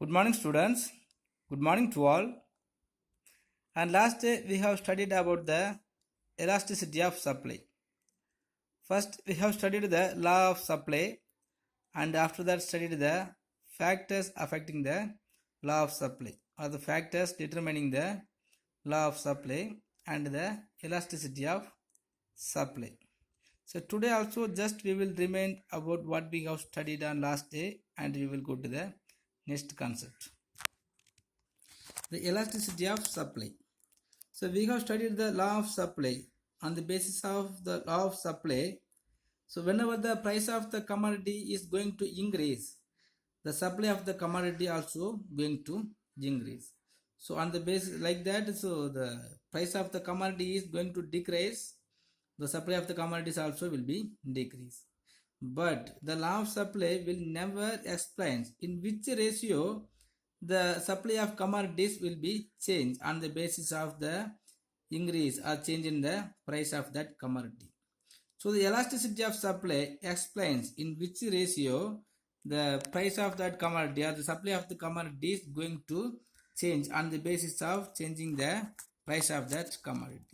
Good morning, students. Good morning to all. And last day we have studied about the elasticity of supply. First, we have studied the law of supply, and after that, studied the factors affecting the law of supply, or the factors determining the law of supply and the elasticity of supply. So, today also, just we will remind about what we have studied on last day, and we will go to the next concept. The elasticity of supply. So we have studied the law of supply. On the basis of the law of supply, so whenever the price of the commodity is going to increase, the supply of the commodity also going to increase. So on the basis like that, so the price of the commodity is going to decrease, the supply of the commodities also will be decrease. But the law of supply will never explain in which ratio the supply of commodities will be changed on the basis of the increase or change in the price of that commodity. So the elasticity of supply explains in which ratio the price of that commodity or the supply of the commodity is going to change on the basis of changing the price of that commodity.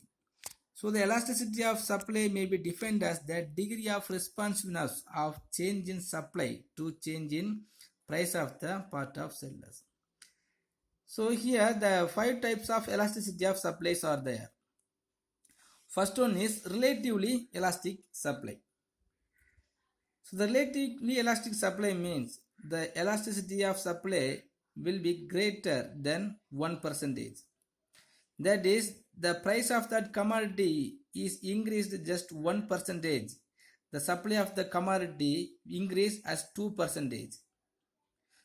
So the elasticity of supply may be defined as the degree of responsiveness of change in supply to change in price of the part of sellers. So here the 5 types of elasticity of supplies are there. First one is relatively elastic supply. So the relatively elastic supply means the elasticity of supply will be greater than 1%. That is, the price of that commodity is increased just 1%. The supply of the commodity increased as 2%.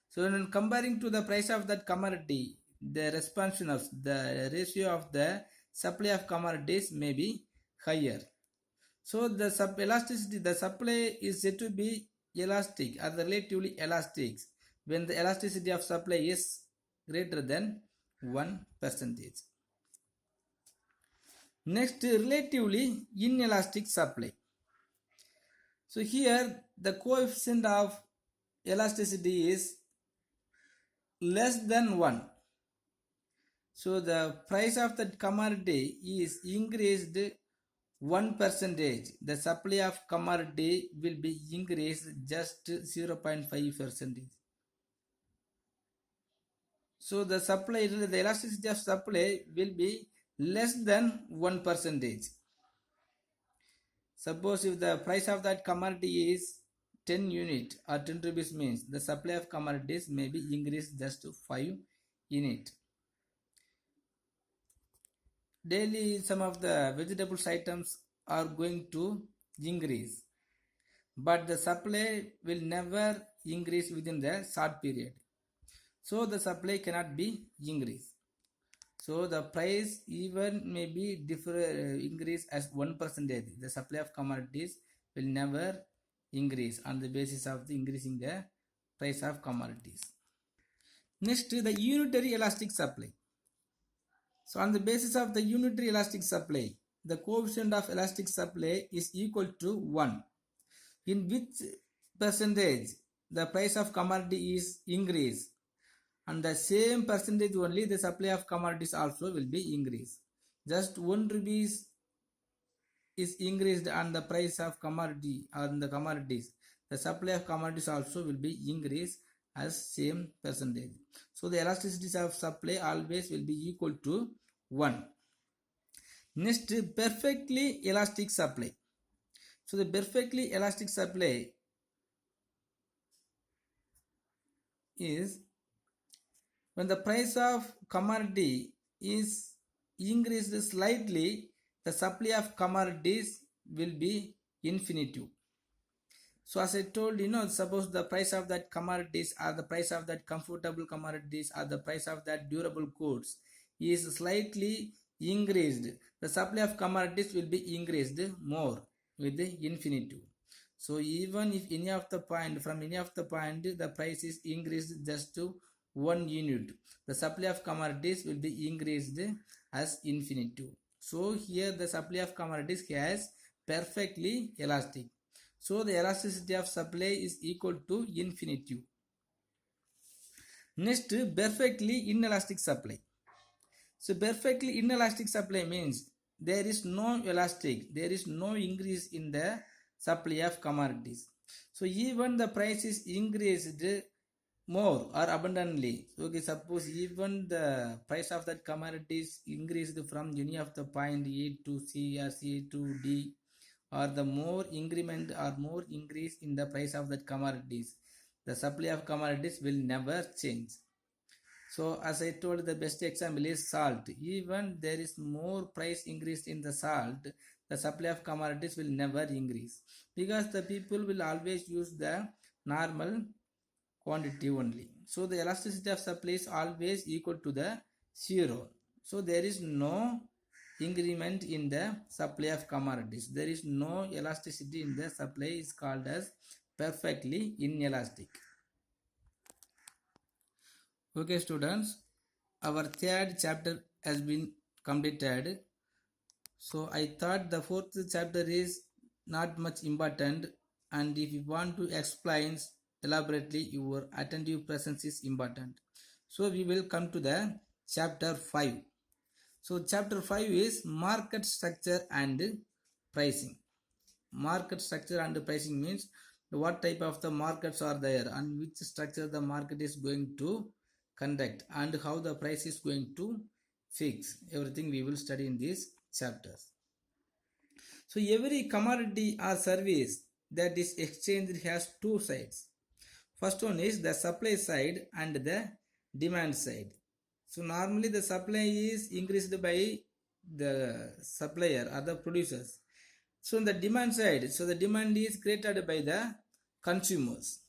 So when comparing to the price of that commodity, the responsiveness, the ratio of the supply of commodities may be higher. So the elasticity, the supply is said to be elastic or relatively elastic when the elasticity of supply is greater than 1%. Next, relatively inelastic supply. So here the coefficient of elasticity is less than 1. So the price of that commodity is increased 1%. The supply of commodity will be increased just 0.5%. So the supply, the elasticity of supply will be less than 1%. Suppose if the price of that commodity is 10 unit or 10 rupees means the supply of commodities may be increased just to 5 unit. Daily some of the vegetables items are going to increase, but the supply will never increase within the short period. So the supply cannot be increased. So the price even may be increase as 1%. The supply of commodities will never increase on the basis of the increasing the price of commodities. Next, the unitary elastic supply. So on the basis of the unitary elastic supply, the coefficient of elastic supply is equal to 1. In which percentage the price of commodity is increased, and the same percentage only the supply of commodities also will be increased. Just 1 rupees is increased on the price of commodity on the commodities, the supply of commodities also will be increased as same percentage. So the elasticity of supply always will be equal to 1. Next, perfectly elastic supply. So the perfectly elastic supply is when the price of commodity is increased slightly, the supply of commodities will be infinitive. So as I told, suppose the price of that commodities or the price of that comfortable commodities or the price of that durable goods is slightly increased, the supply of commodities will be increased more with the infinitive. So even if any of the point, from any of the point, the price is increased just to 1 unit, the supply of commodities will be increased as infinitive. So here the supply of commodities has perfectly elastic. So the elasticity of supply is equal to infinitive. Next, perfectly inelastic supply. So perfectly inelastic supply means there is no elastic, there is no increase in the supply of commodities. So even the price is increased more or abundantly. So okay, suppose even the price of that commodities increased from any of the point A to C or C to D, or the more increment or more increase in the price of that commodities, the supply of commodities will never change. So as I told, the best example is salt. Even there is more price increase in the salt, the supply of commodities will never increase, because the people will always use the normal quantity only. So the elasticity of supply is always equal to the zero. So there is no increment in the supply of commodities. There is no elasticity in the supply, is called as perfectly inelastic. Okay students, our third chapter has been completed. So I thought the fourth chapter is not much important, and if you want to explain elaborately, your attentive presence is important. So we will come to the chapter 5. So chapter 5 is market structure and pricing. Market structure and pricing means what type of the markets are there and which structure the market is going to conduct and how the price is going to fix. Everything we will study in these chapters. So every commodity or service that is exchanged has two sides. First one is the supply side and the demand side. So normally the supply is increased by the supplier or the producers. So on the demand side, so the demand is created by the consumers.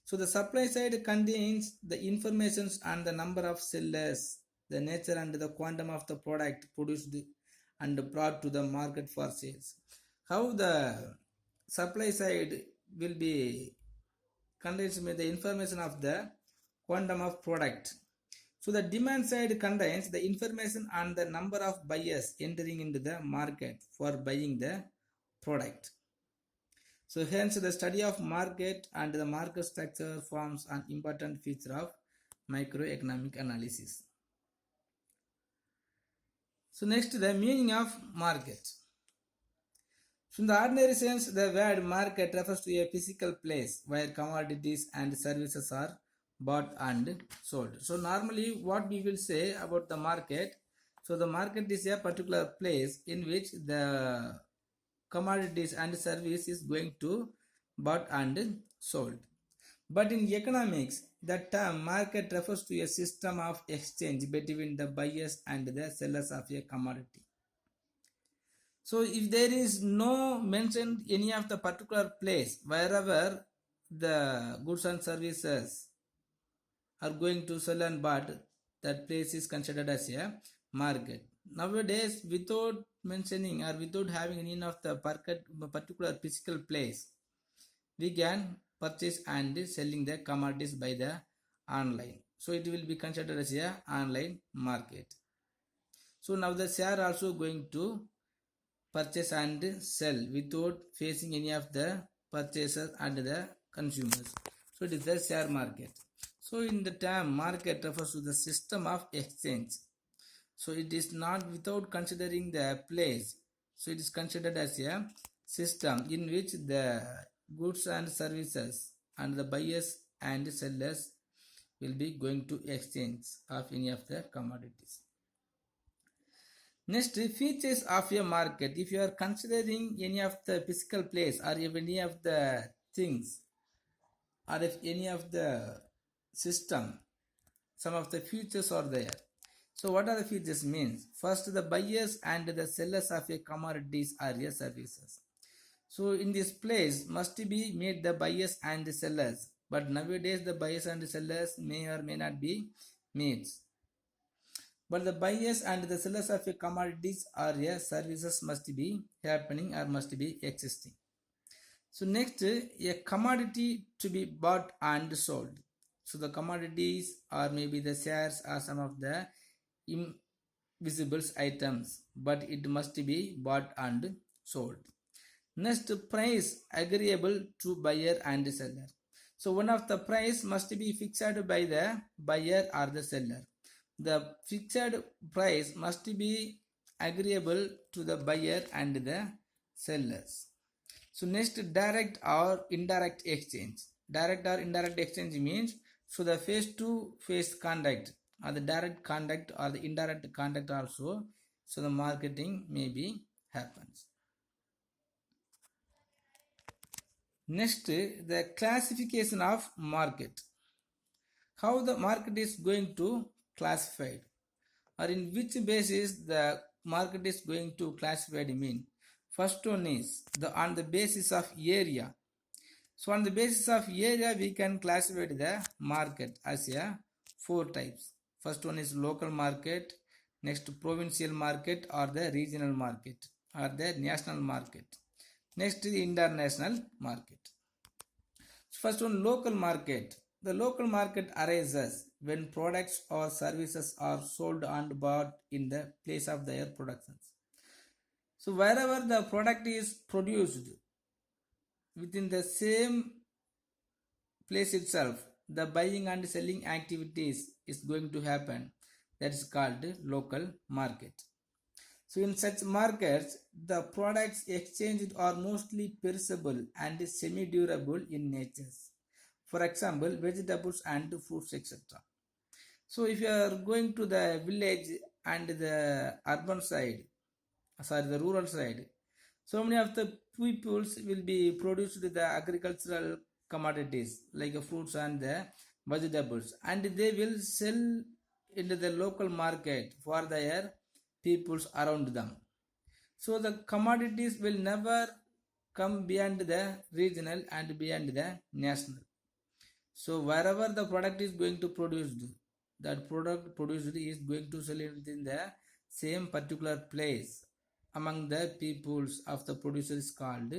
So the supply side contains the information on the number of sellers, the nature and the quantum of the product produced and brought to the market for sales. How the supply side will be contains the information of the quantum of product. So the demand side contains the information on the number of buyers entering into the market for buying the product. So hence the study of market and the market structure forms an important feature of microeconomic analysis. So next, the meaning of market. So in the ordinary sense, the word market refers to a physical place where commodities and services are bought and sold. So normally what we will say about the market, so the market is a particular place in which the commodities and service is going to bought and sold. But in economics, the term market refers to a system of exchange between the buyers and the sellers of a commodity. So if there is no mentioned any of the particular place wherever the goods and services are going to sell and bought, that place is considered as a market. Nowadays, without mentioning or without having any of the particular physical place, we can purchase and selling the commodities by the online. So it will be considered as a online market. So now the share also going to purchase and sell without facing any of the purchasers and the consumers. So it is the share market. So in the term market refers to the system of exchange. So it is not without considering the place. So it is considered as a system in which the goods and services and the buyers and sellers will be going to exchange of any of the commodities. Next, features of a market. If you are considering any of the physical place or if any of the things or if any of the system, some of the features are there. So what are the features means? First, the buyers and the sellers of a commodities are a services. So in this place must be made the buyers and the sellers. But nowadays the buyers and the sellers may or may not be made. But the buyers and the sellers of a commodities or a services must be happening or must be existing. So next, a commodity to be bought and sold. So the commodities or maybe the shares are some of the invisible items, but it must be bought and sold. Next, price agreeable to buyer and seller. So one of the price must be fixed by the buyer or the seller. The fixed price must be agreeable to the buyer and the sellers. So next, direct or indirect exchange. Direct or indirect exchange means so the face to face contact or the direct contact or the indirect contact also, so the marketing maybe happens. Next, the classification of market. How the market is going to classified, or in which basis the market is going to classified mean. First one is on the basis of area. So on the basis of area, we can classify the market as a 4 types. First one is local market, next provincial market or the regional market or the national market. Next is international market. First one, local market. The local market arises when products or services are sold and bought in the place of their productions. So wherever the product is produced within the same place itself, the buying and selling activities is going to happen. That is called local market. So in such markets, the products exchanged are mostly perishable and semi-durable in nature. For example, vegetables and fruits, etc. So if you are going to the village and the urban side, the rural side, so many of the peoples will be produced the agricultural commodities like fruits and the vegetables, and they will sell into the local market for their peoples around them. So the commodities will never come beyond the regional and beyond the national. So wherever the product is going to produce, that product produced is going to sell within the same particular place among the peoples of the producers called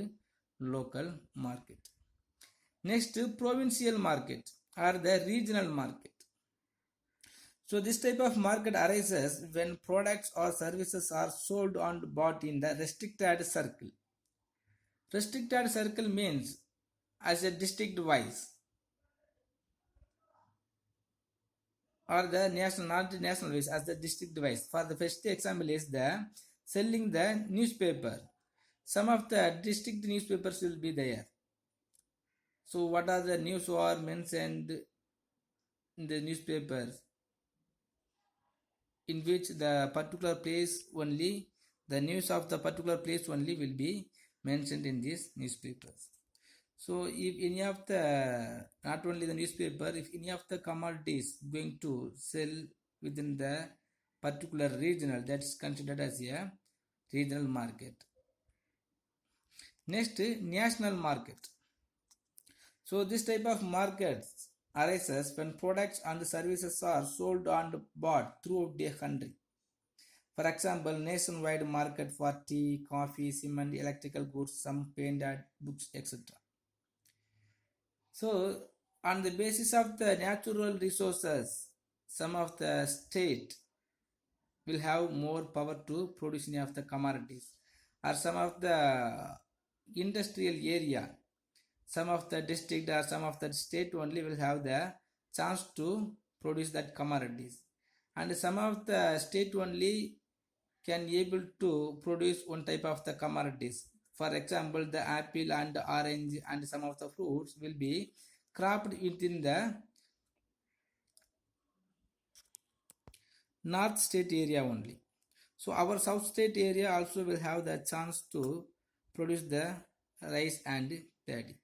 local market. Next, provincial market or the regional market. So this type of market arises when products or services are sold and bought in the restricted circle. Restricted circle means as a district wise or the national, not national wise, as the district wise. For the first example is the selling the newspaper. Some of the district newspapers will be there. So what are the news are mentioned in the newspapers, in which the particular place only, the news of the particular place only will be mentioned in these newspapers. So if any of the, not only the newspaper, if any of the commodities going to sell within the particular regional, that's considered as a regional market. Next, national market. So this type of markets arises when products and services are sold and bought throughout the country. For example, nationwide market for tea, coffee, cement, electrical goods, some paint, books, etc. So on the basis of the natural resources, some of the state will have more power to produce any of the commodities, or some of the industrial area, some of the district or some of the state only will have the chance to produce that commodities, and some of the state only can able to produce one type of the commodities. For example, the apple and orange and some of the fruits will be cropped within the north state area only. So our south state area also will have the chance to produce the rice and paddy.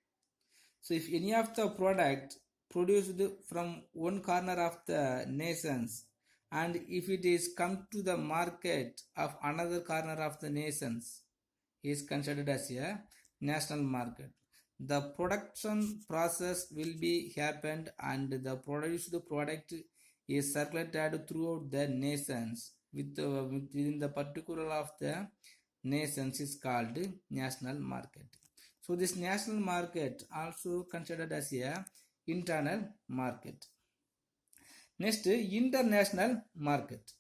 So if any of the product produced from one corner of the nations, and if it is come to the market of another corner of the nations, is considered as a national market. The production process will be happened and the produced product is circulated throughout the nations within the particular of the nations is called national market. So this national market also considered as a internal market. Next, international market.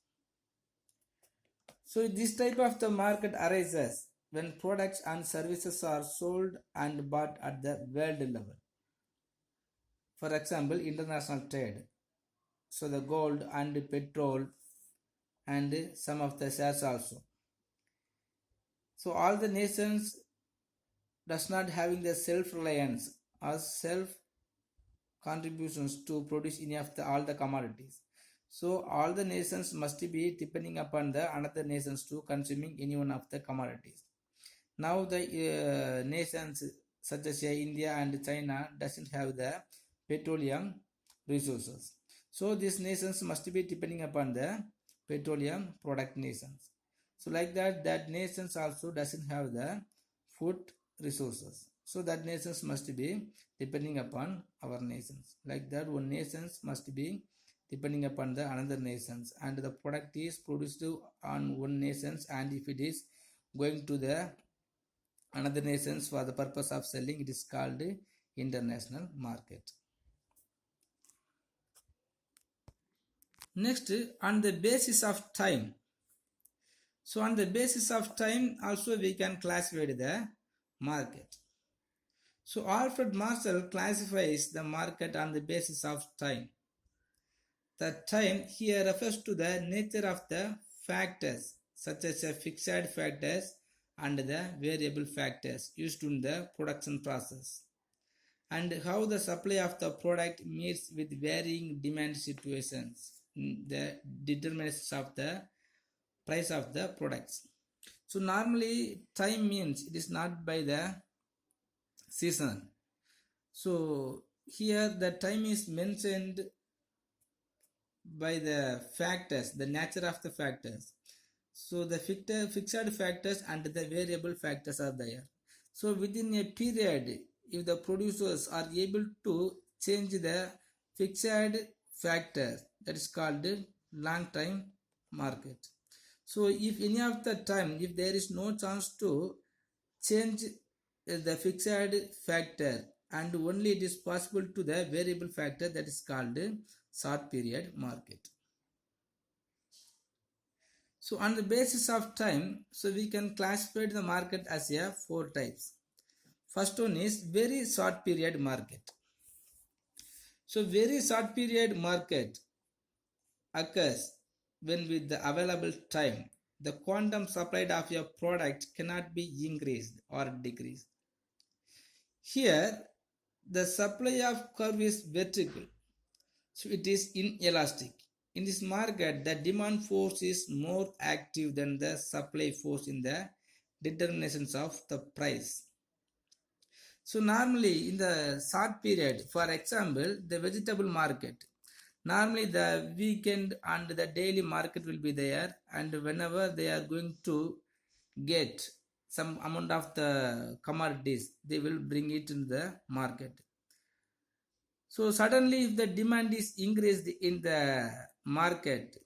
So this type of the market arises when products and services are sold and bought at the world level. For example, international trade. So the gold and petrol and some of the shares also. So all the nations does not having the self-reliance or self contributions to produce any of the all the commodities. So all the nations must be depending upon the another nations to consuming any one of the commodities. Now the nations such as India and China doesn't have the petroleum resources. So these nations must be depending upon the petroleum product nations. So like that, that nations also doesn't have the food resources. So that nations must be depending upon our nations. Like that, one nations must be depending upon the another nations, and the product is produced on one nations, and if it is going to the another nations for the purpose of selling, it is called international market. Next, on the basis of time. So on the basis of time also we can classify the market. So Alfred Marshall classifies the market on the basis of time. The time here refers to the nature of the factors such as fixed factors and the variable factors used in the production process, and how the supply of the product meets with varying demand situations, the determinants of the price of the products. So normally time means it is not by the season. So here the time is mentioned by the factors, the nature of the factors. So the fixed factors and the variable factors are there. So within a period, if the producers are able to change the fixed factor, that is called long time market. So if any of the time, if there is no chance to change the fixed factor and only it is possible to the variable factor, that is called short period market. So on the basis of time, so we can classify the market as a 4 types. First one is very short period market. So very short period market occurs when with the available time, the quantum supplied of your product cannot be increased or decreased. Here, the supply of curve is vertical, so it is inelastic. In this market, the demand force is more active than the supply force in the determinations of the price. So normally in the short period, for example, the vegetable market, normally the weekend and the daily market will be there, and whenever they are going to get some amount of the commodities, they will bring it in the market. So suddenly if the demand is increased in the market,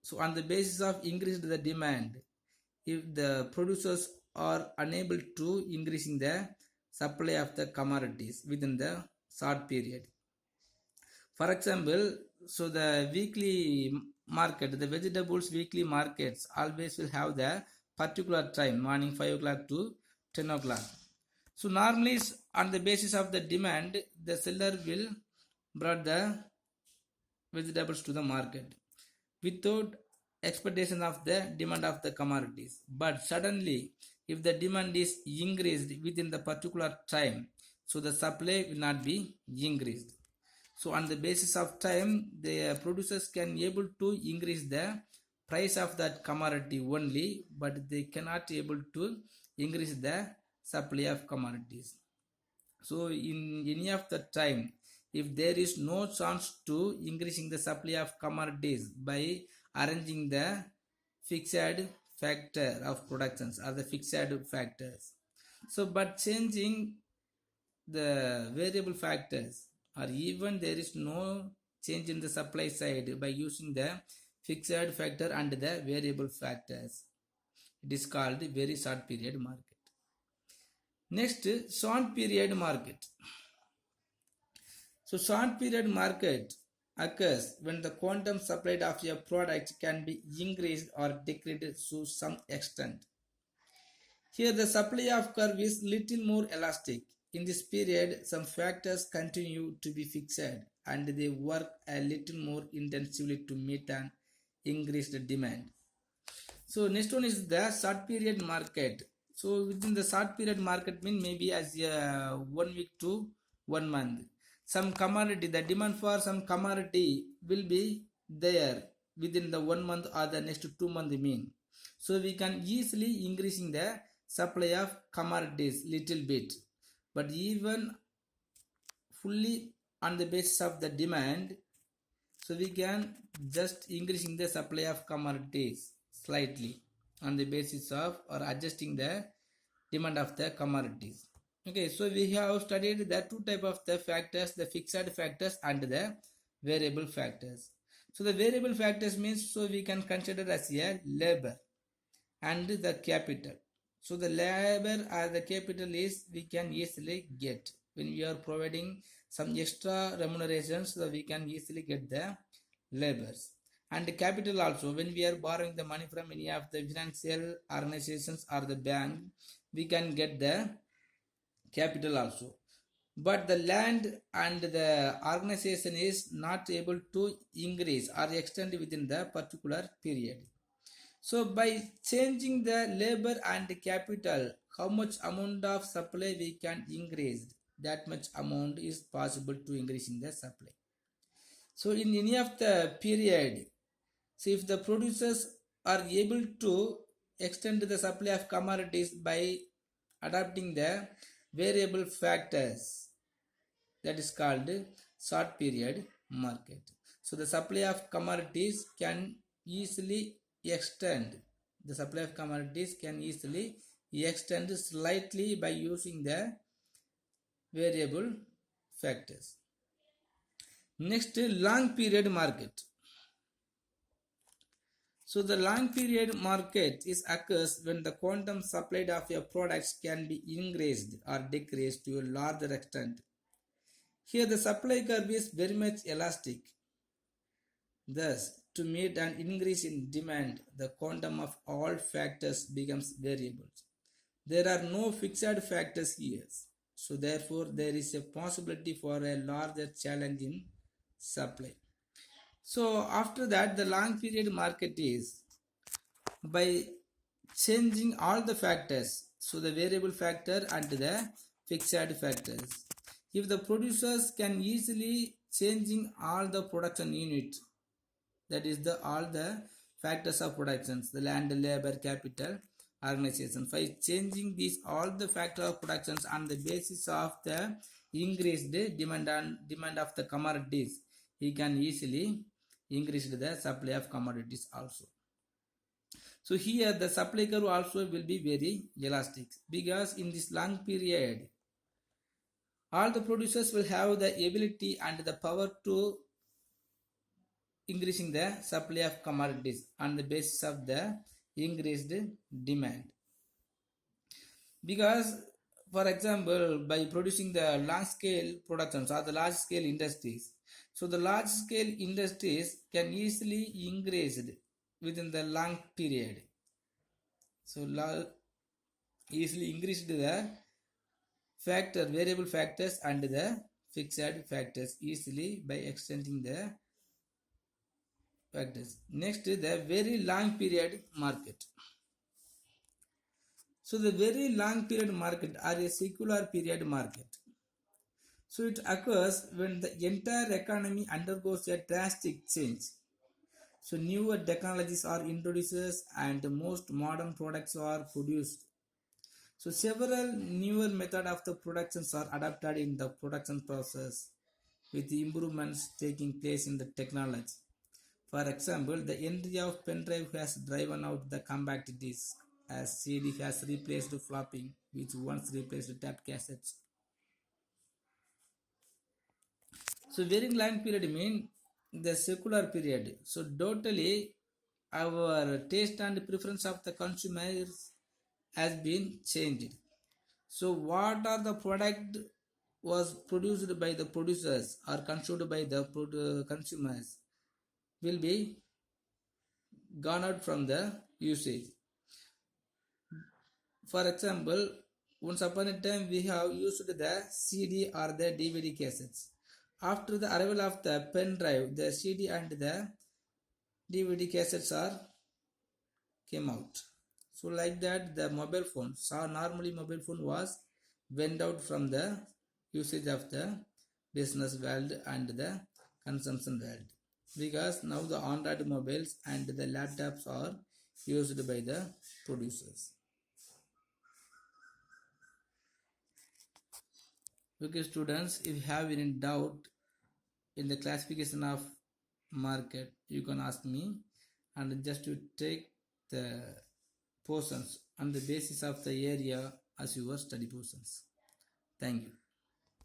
so on the basis of increased the demand, if the producers are unable to increasing the supply of the commodities within the short period. For example, so the weekly market, the vegetables weekly markets always will have the particular time, morning 5 o'clock to 10 o'clock. So normally on the basis of the demand, the seller will brought the vegetables to the market without expectation of the demand of the commodities. But suddenly, if the demand is increased within the particular time, so the supply will not be increased. So on the basis of time, the producers can able to increase the price of that commodity only, but they cannot able to increase the supply of commodities. So in any of the time, if there is no chance to increasing the supply of commodities by arranging the fixed factor of productions or the fixed factors, so but changing the variable factors, or even there is no change in the supply side by using the fixed factor and the variable factors, it is called very short period market. Next, short period market. So short period market occurs when the quantum supplied of your product can be increased or decreased to some extent. Here the supply of curve is little more elastic in this period, some factors continue to be fixed and they work a little more intensively to meet an increased demand. So next one is the short period market. So within the short period market mean maybe as 1 week to 1 month. Some commodity, the demand for some commodity will be there within the 1 month or the next 2 month mean. So we can easily increasing the supply of commodities little bit. But even fully on the basis of the demand, so we can just increasing the supply of commodities slightly on the basis of or adjusting the demand of the commodities. Okay, so we have studied the two type of the factors, the fixed factors and the variable factors. So the variable factors means, so we can consider as a labor and the capital. So the labor or the capital is we can easily get when we are providing some extra remunerations, so we can easily get the labors. And the capital also, when we are borrowing the money from any of the financial organizations or the bank, we can get the capital also. But the land and the organization is not able to increase or extend within the particular period. So by changing the labor and capital, how much amount of supply we can increase, that much amount is possible to increase in the supply. So in any of the period, so if the producers are able to extend the supply of commodities by adapting the variable factors, that is called short period market. So the supply of commodities can easily extend. The supply of commodities can easily extend slightly by using the variable factors. Next, long period market. So the long period market is occurs when the quantum supplied of your products can be increased or decreased to a larger extent. Here the supply curve is very much elastic. Thus, to meet an increase in demand, the quantum of all factors becomes variables. There are no fixed factors here. So therefore, there is a possibility for a larger challenge in supply. So after that, the long period market is by changing all the factors, so the variable factor and the fixed factors. If the producers can easily changing all the production unit, that is the all the factors of productions, the land, labor, capital, organization, by changing these all the factor of productions on the basis of the increased demand of the commodities, he can easily increase the supply of commodities also. So here the supply curve also will be very elastic, because in this long period all the producers will have the ability and the power to increasing the supply of commodities on the basis of the increased demand. Because for example, by producing the large scale productions or the large scale industries, so the large scale industries can easily increase within the long period. So easily increase the factor, variable factors and the fixed factors easily by extending the factors. Next, the very long period market. So the very long period market or a secular period market. So it occurs when the entire economy undergoes a drastic change. So newer technologies are introduced and most modern products are produced. So several newer methods of the productions are adapted in the production process, with the improvements taking place in the technology. For example, the entry of pen drive has driven out the compact disc, as CD has replaced flopping, which once replaced tape cassettes. So very long period mean the secular period. So totally our taste and preference of the consumers has been changed. So what are the product was produced by the producers or consumed by the consumers will be gone out from the usage. For example, once upon a time we have used the CD or the DVD cassettes. After the arrival of the pen drive, the CD and the DVD cassettes are came out. So like that, the mobile phone. So normally mobile phone was went out from the usage of the business world and the consumption world, because now the Android mobiles and the laptops are used by the producers. Okay students, if you have any doubt in the classification of market, you can ask me, and just to take the portions on the basis of the area as your study portions. Thank you.